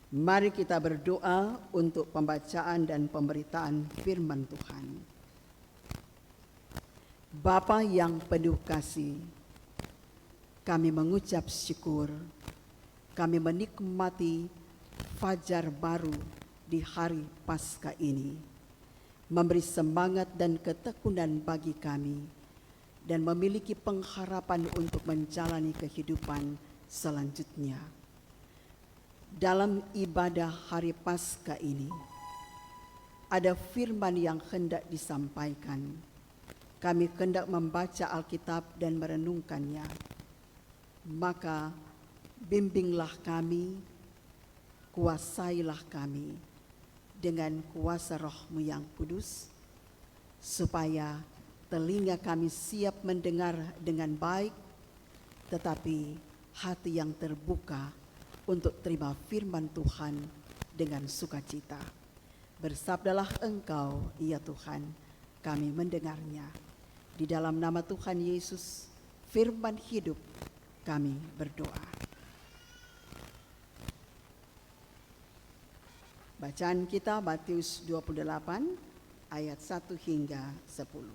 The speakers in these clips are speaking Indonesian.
Mari kita berdoa untuk pembacaan dan pemberitaan firman Tuhan. Bapa yang penuh kasih, kami mengucap syukur, kami menikmati fajar baru di hari Paskah ini, memberi semangat dan ketekunan bagi kami, dan memiliki pengharapan untuk menjalani kehidupan selanjutnya. Dalam ibadah hari Paskah ini, ada firman yang hendak disampaikan. Kami hendak membaca Alkitab dan merenungkannya. Maka bimbinglah kami, kuasailah kami dengan kuasa Roh-Mu yang kudus, supaya telinga kami siap mendengar dengan baik, tetapi hati yang terbuka untuk terima firman Tuhan dengan sukacita. Bersabdalah Engkau, ya Tuhan, kami mendengarnya. Di dalam nama Tuhan Yesus, firman hidup, kami berdoa. Bacaan kita Matius 28 ayat 1 hingga 10.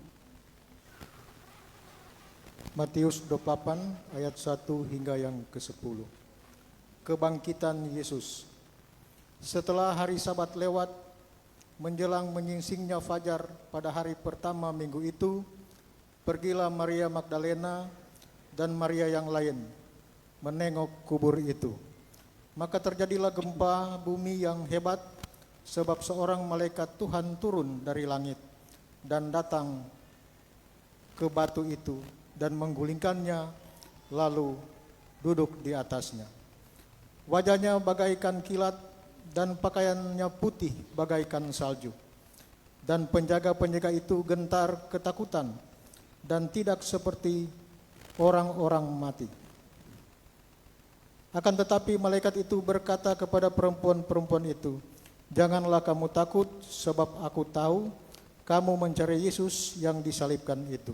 Matius 28 ayat 1 hingga yang ke-10. Kebangkitan Yesus. Setelah hari Sabat lewat, menjelang menyingsingnya fajar pada hari pertama minggu itu, pergilah Maria Magdalena dan Maria yang lain menengok kubur itu. Maka terjadilah gempa bumi yang hebat, sebab seorang malaikat Tuhan turun dari langit dan datang ke batu itu dan menggulingkannya, lalu duduk di atasnya. Wajahnya bagaikan kilat dan pakaiannya putih bagaikan salju. Dan penjaga-penjaga itu gentar ketakutan dan tidak seperti orang-orang mati. Akan tetapi malaikat itu berkata kepada perempuan-perempuan itu, "Janganlah kamu takut, sebab aku tahu kamu mencari Yesus yang disalibkan itu.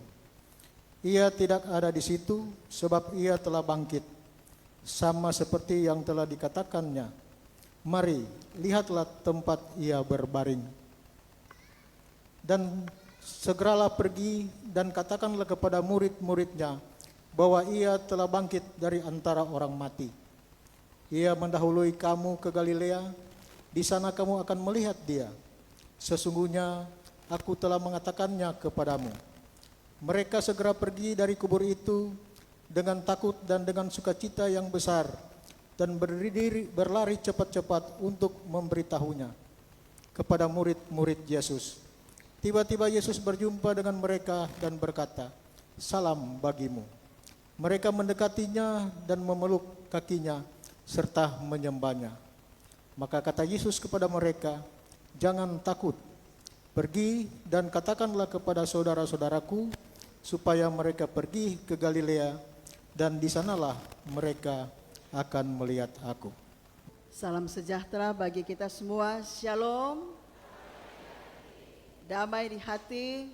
Ia tidak ada di situ, sebab ia telah bangkit, sama seperti yang telah dikatakannya. Mari, lihatlah tempat ia berbaring. Dan segeralah pergi dan katakanlah kepada murid-muridnya bahwa ia telah bangkit dari antara orang mati. Ia mendahului kamu ke Galilea, di sana kamu akan melihat dia. Sesungguhnya aku telah mengatakannya kepadamu." Mereka segera pergi dari kubur itu dengan takut dan dengan sukacita yang besar, dan berlari cepat-cepat untuk memberitahunya kepada murid-murid Yesus. Tiba-tiba Yesus berjumpa dengan mereka dan berkata, "Salam bagimu." Mereka mendekatinya dan memeluk kakinya serta menyembahnya. Maka kata Yesus kepada mereka, "Jangan takut. Pergi dan katakanlah kepada saudara-saudaraku supaya mereka pergi ke Galilea, dan di sanalah mereka akan melihat aku." Salam sejahtera bagi kita semua. Shalom. Damai di hati.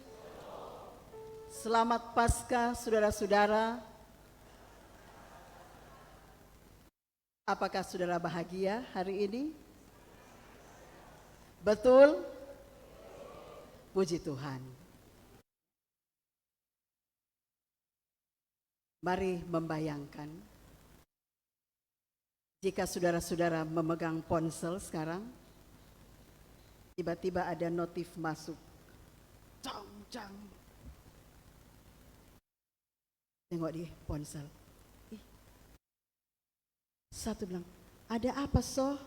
Selamat Paskah, saudara-saudara. Apakah saudara bahagia hari ini? Betul? Puji Tuhan. Mari membayangkan, jika saudara-saudara memegang ponsel sekarang, tiba-tiba ada notif masuk. Cang, cang. Tengok di ponsel. Satu bilang, "Ada apa soh?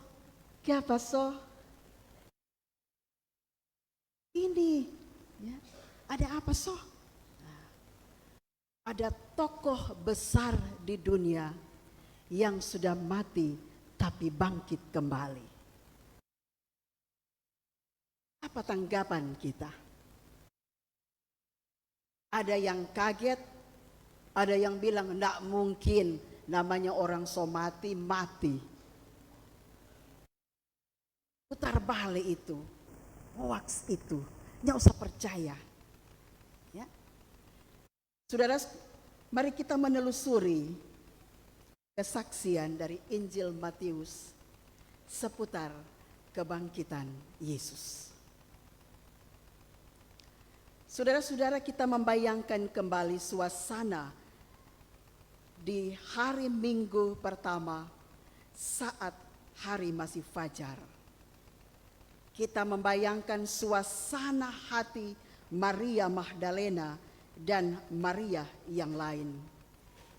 Kenapa soh?" Ini, ya, ada apa soh? Ada tokoh besar di dunia yang sudah mati tapi bangkit kembali. Apa tanggapan kita? Ada yang kaget, ada yang bilang enggak mungkin, namanya orang somati mati. Putar balik itu, hoax itu, nggak usah percaya. Ya. Saudara, mari kita menelusuri kesaksian dari Injil Matius seputar kebangkitan Yesus. Saudara-saudara, kita membayangkan kembali suasana di hari Minggu pertama saat hari masih fajar. Kita membayangkan suasana hati Maria Magdalena dan Maria yang lain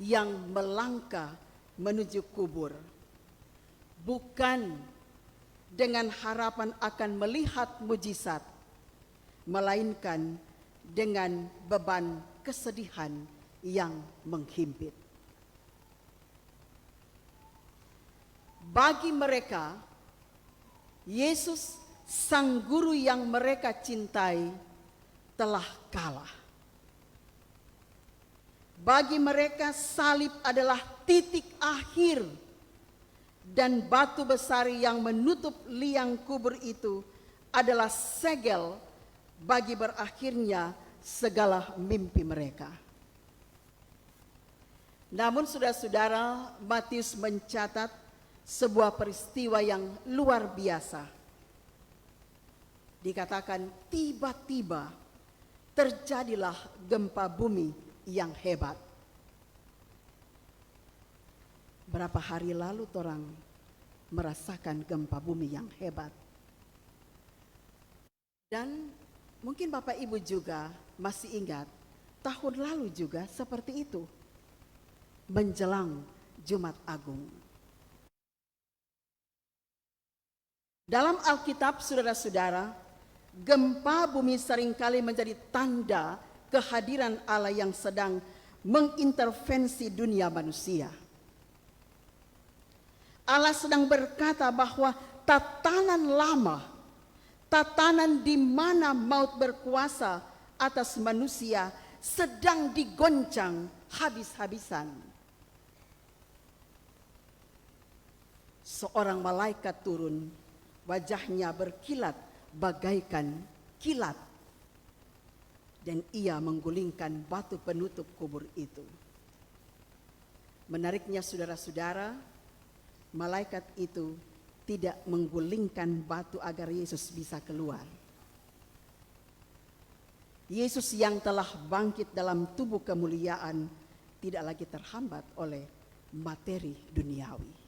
yang melangkah menuju kubur, bukan dengan harapan akan melihat mujizat, melainkan dengan beban kesedihan yang menghimpit. Bagi mereka, Yesus, Sang Guru yang mereka cintai, telah kalah. Bagi mereka, salib adalah titik akhir, dan batu besar yang menutup liang kubur itu adalah segel bagi berakhirnya segala mimpi mereka. Namun saudara-saudara, Matius mencatat sebuah peristiwa yang luar biasa. Dikatakan tiba-tiba terjadilah gempa bumi yang hebat. Berapa hari lalu orang merasakan gempa bumi yang hebat. Dan mungkin Bapak Ibu juga masih ingat, tahun lalu juga seperti itu, menjelang Jumat Agung. Dalam Alkitab, saudara-saudara, gempa bumi seringkali menjadi tanda kehadiran Allah yang sedang mengintervensi dunia manusia. Allah sedang berkata bahwa tatanan lama, tatanan di mana maut berkuasa atas manusia sedang digoncang habis-habisan. Seorang malaikat turun, wajahnya berkilat bagaikan kilat, dan ia menggulingkan batu penutup kubur itu. Menariknya saudara-saudara, malaikat itu tidak menggulingkan batu agar Yesus bisa keluar. Yesus yang telah bangkit dalam tubuh kemuliaan tidak lagi terhambat oleh materi duniawi.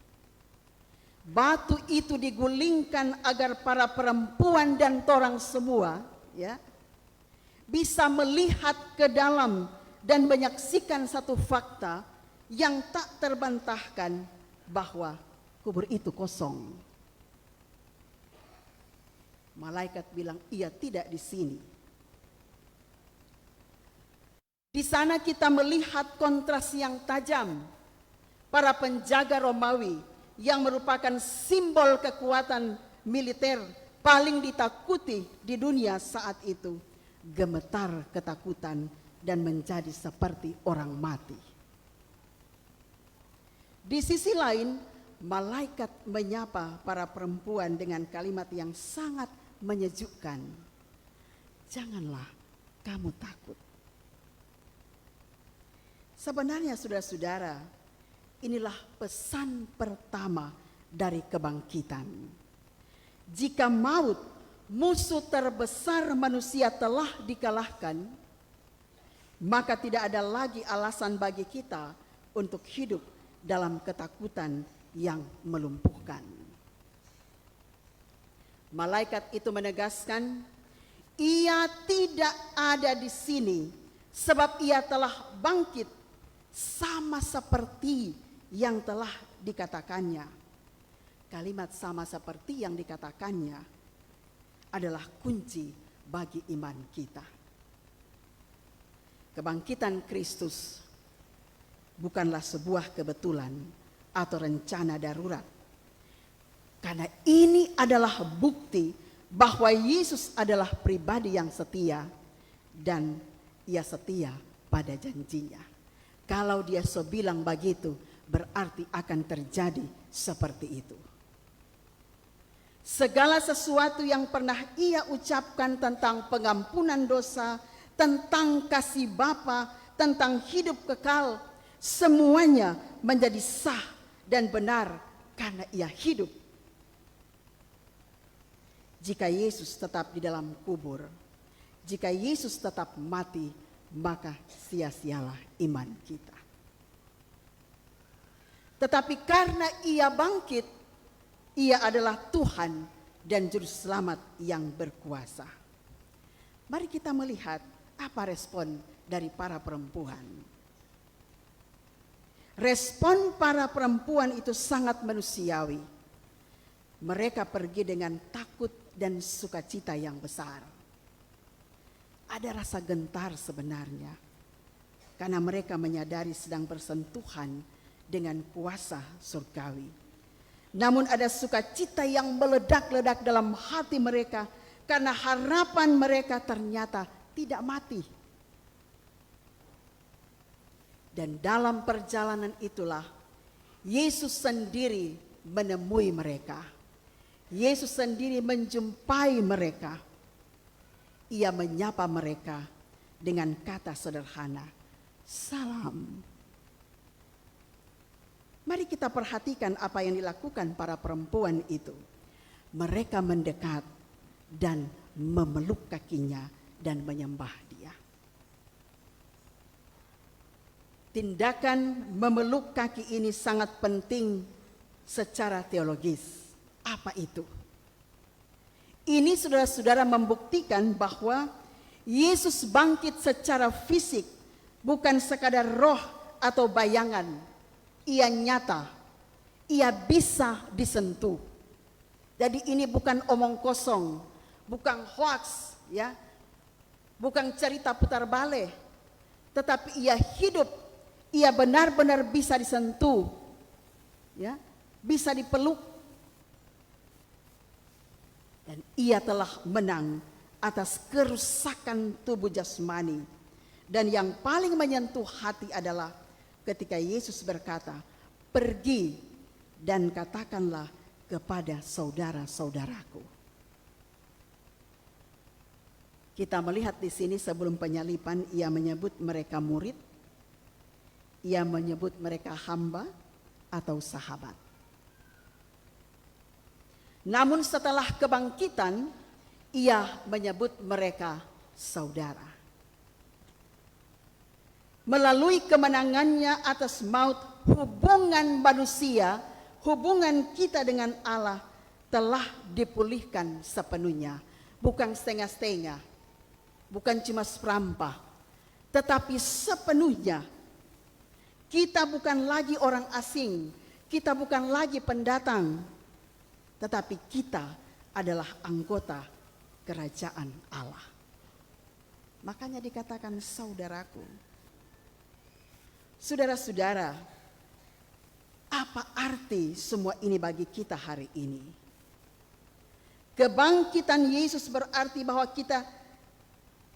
Batu itu digulingkan agar para perempuan dan torang semua bisa melihat ke dalam dan menyaksikan satu fakta yang tak terbantahkan, bahwa kubur itu kosong. Malaikat bilang, ia tidak di sini. Di sana kita melihat kontras yang tajam. Para penjaga Romawi yang merupakan simbol kekuatan militer paling ditakuti di dunia saat itu, gemetar ketakutan dan menjadi seperti orang mati. Di sisi lain, malaikat menyapa para perempuan dengan kalimat yang sangat menyejukkan. Janganlah kamu takut. Sebenarnya saudara-saudara, inilah pesan pertama dari kebangkitan. Jika maut, musuh terbesar manusia, telah dikalahkan, maka tidak ada lagi alasan bagi kita untuk hidup dalam ketakutan yang melumpuhkan. Malaikat itu menegaskan, ia tidak ada di sini sebab ia telah bangkit, sama seperti yang telah dikatakannya. Kalimat sama seperti yang dikatakannya adalah kunci bagi iman kita. Kebangkitan Kristus bukanlah sebuah kebetulan atau rencana darurat. Karena ini adalah bukti bahwa Yesus adalah pribadi yang setia dan ia setia pada janjinya. Kalau dia bilang begitu, berarti akan terjadi seperti itu. Segala sesuatu yang pernah ia ucapkan tentang pengampunan dosa, tentang kasih Bapa, tentang hidup kekal, semuanya menjadi sah dan benar karena ia hidup Jika Yesus tetap di dalam kubur, jika Yesus tetap mati, maka sia-sialah iman kita. Tetapi karena ia bangkit, ia adalah Tuhan dan Juru Selamat yang berkuasa. Mari kita melihat apa respon dari para perempuan. Respon para perempuan itu sangat manusiawi. Mereka pergi dengan takut dan sukacita yang besar. Ada rasa gentar sebenarnya, karena mereka menyadari sedang bersentuhan dengan kuasa surgawi. Namun ada sukacita yang meledak-ledak dalam hati mereka, karena harapan mereka ternyata tidak mati. Dan dalam perjalanan itulah Yesus sendiri menemui mereka. Yesus sendiri menjumpai mereka. Ia menyapa mereka dengan kata sederhana, salam. Mari kita perhatikan apa yang dilakukan para perempuan itu. Mereka mendekat dan memeluk kakinya dan menyembah dia. Tindakan memeluk kaki ini sangat penting secara teologis. Apa itu? Ini saudara-saudara membuktikan bahwa Yesus bangkit secara fisik, bukan sekadar roh atau bayangan. Ia nyata, ia bisa disentuh. Jadi ini bukan omong kosong, bukan hoax, ya, bukan cerita putar balik, tetapi ia hidup, ia benar-benar bisa disentuh, ya, bisa dipeluk. Dan ia telah menang atas kerusakan tubuh jasmani. Dan yang paling menyentuh hati adalah ketika Yesus berkata, pergi dan katakanlah kepada saudara-saudaraku. Kita melihat di sini sebelum penyalipan ia menyebut mereka murid, ia menyebut mereka hamba atau sahabat. Namun setelah kebangkitan, ia menyebut mereka saudara. Melalui kemenangannya atas maut, hubungan manusia, hubungan kita dengan Allah telah dipulihkan sepenuhnya. Bukan setengah-setengah, bukan cuma seperempat, tetapi sepenuhnya. Kita bukan lagi orang asing, kita bukan lagi pendatang, tetapi kita adalah anggota kerajaan Allah. Makanya dikatakan saudaraku. Saudara-saudara, apa arti semua ini bagi kita hari ini? Kebangkitan Yesus berarti bahwa kita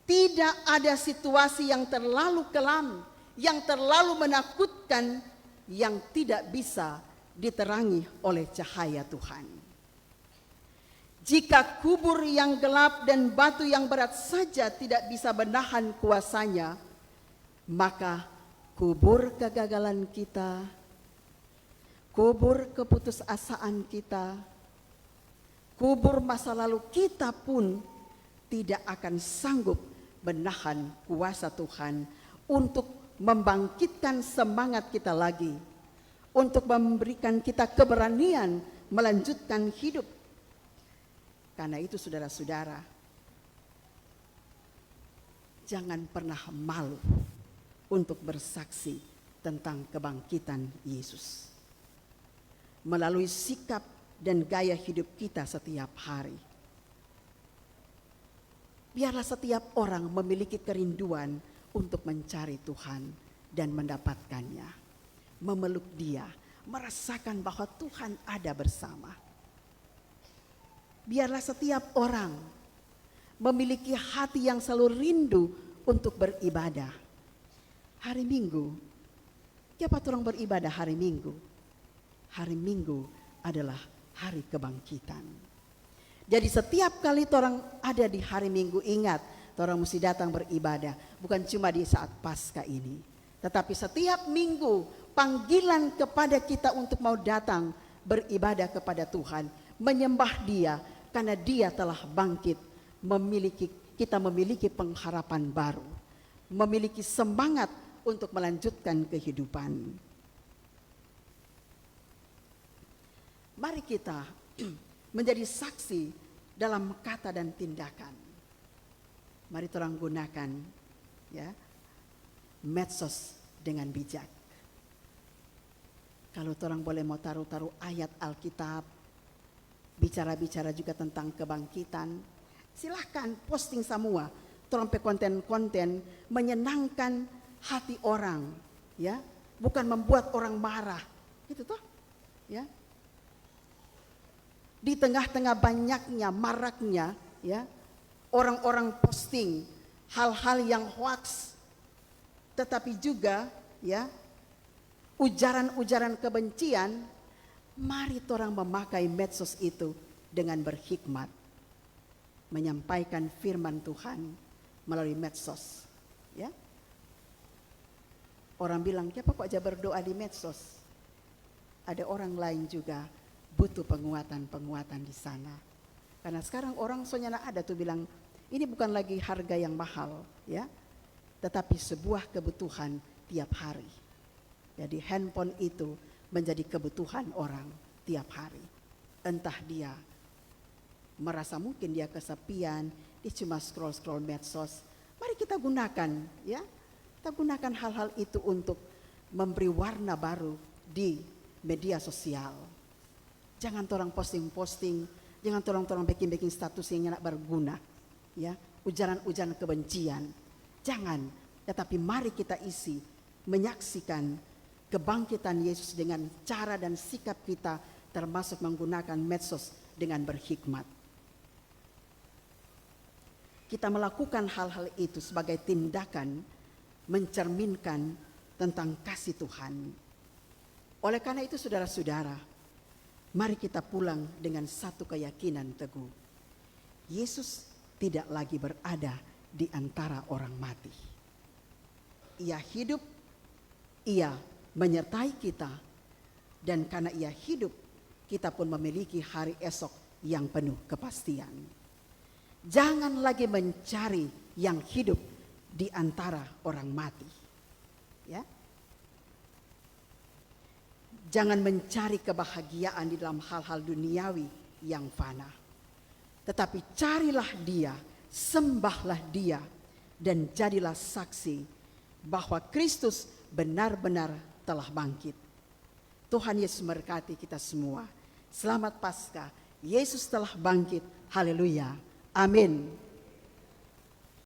tidak ada situasi yang terlalu kelam, yang terlalu menakutkan, yang tidak bisa diterangi oleh cahaya Tuhan. Jika kubur yang gelap dan batu yang berat saja tidak bisa menahan kuasanya, maka kubur kegagalan kita, kubur keputusasaan kita, kubur masa lalu kita pun tidak akan sanggup menahan kuasa Tuhan untuk membangkitkan semangat kita lagi, untuk memberikan kita keberanian melanjutkan hidup. Karena itu saudara-saudara, jangan pernah malu untuk bersaksi tentang kebangkitan Yesus. Melalui sikap dan gaya hidup kita setiap hari. Biarlah setiap orang memiliki kerinduan untuk mencari Tuhan dan mendapatkannya. Memeluk Dia, merasakan bahwa Tuhan ada bersama. Biarlah setiap orang memiliki hati yang selalu rindu untuk beribadah. Hari Minggu, siapa orang beribadah hari Minggu? Hari Minggu adalah hari kebangkitan. Jadi setiap kali orang ada di hari Minggu, ingat, orang mesti datang beribadah. Bukan cuma di saat Paskah ini. Tetapi setiap minggu panggilan kepada kita untuk mau datang beribadah kepada Tuhan. Menyembah Dia. karena Dia telah bangkit, kita memiliki pengharapan baru, memiliki semangat untuk melanjutkan kehidupan. Mari kita menjadi saksi dalam kata dan tindakan. Mari orang gunakan ya medsos dengan bijak. Kalau orang boleh mau taruh-taruh ayat Alkitab, bicara-bicara juga tentang kebangkitan, silahkan posting semua. Orang pe konten-konten menyenangkan hati orang, ya, bukan membuat orang marah, gitu toh, ya. Di tengah-tengah banyaknya, maraknya, ya, orang-orang posting hal-hal yang hoax, tetapi juga, ya, ujaran-ujaran kebencian, mari orang memakai medsos itu dengan berhikmat, menyampaikan firman Tuhan melalui medsos, ya. Orang bilang, siapa kok aja berdoa di medsos? Ada orang lain juga butuh penguatan-penguatan di sana. Karena sekarang orang soalnya ada tuh bilang, ini bukan lagi harga yang mahal, ya, tetapi sebuah kebutuhan tiap hari. Jadi handphone itu menjadi kebutuhan orang tiap hari. Entah dia merasa mungkin dia kesepian, dia cuma scroll-scroll medsos. Mari kita gunakan, ya. Kita gunakan hal-hal itu untuk memberi warna baru di media sosial. Jangan orang posting-posting, jangan orang bikin status yang tidak berguna, ya. Ujaran-ujaran kebencian. Jangan, tetapi mari kita isi menyaksikan kebangkitan Yesus dengan cara dan sikap kita, termasuk menggunakan medsos dengan berhikmat. Kita melakukan hal-hal itu sebagai tindakan mencerminkan tentang kasih Tuhan. Oleh karena itu saudara-saudara, mari kita pulang dengan satu keyakinan teguh. Yesus tidak lagi berada di antara orang mati. Ia hidup, Ia menyertai kita, dan karena Ia hidup, kita pun memiliki hari esok yang penuh kepastian. Jangan lagi mencari yang hidup di antara orang mati, ya. Jangan mencari kebahagiaan di dalam hal-hal duniawi yang fana, tetapi carilah Dia, sembahlah Dia, dan jadilah saksi bahwa Kristus benar-benar telah bangkit. Tuhan Yesus memberkati kita semua. Selamat Paskah. Yesus telah bangkit. Haleluya. Amin.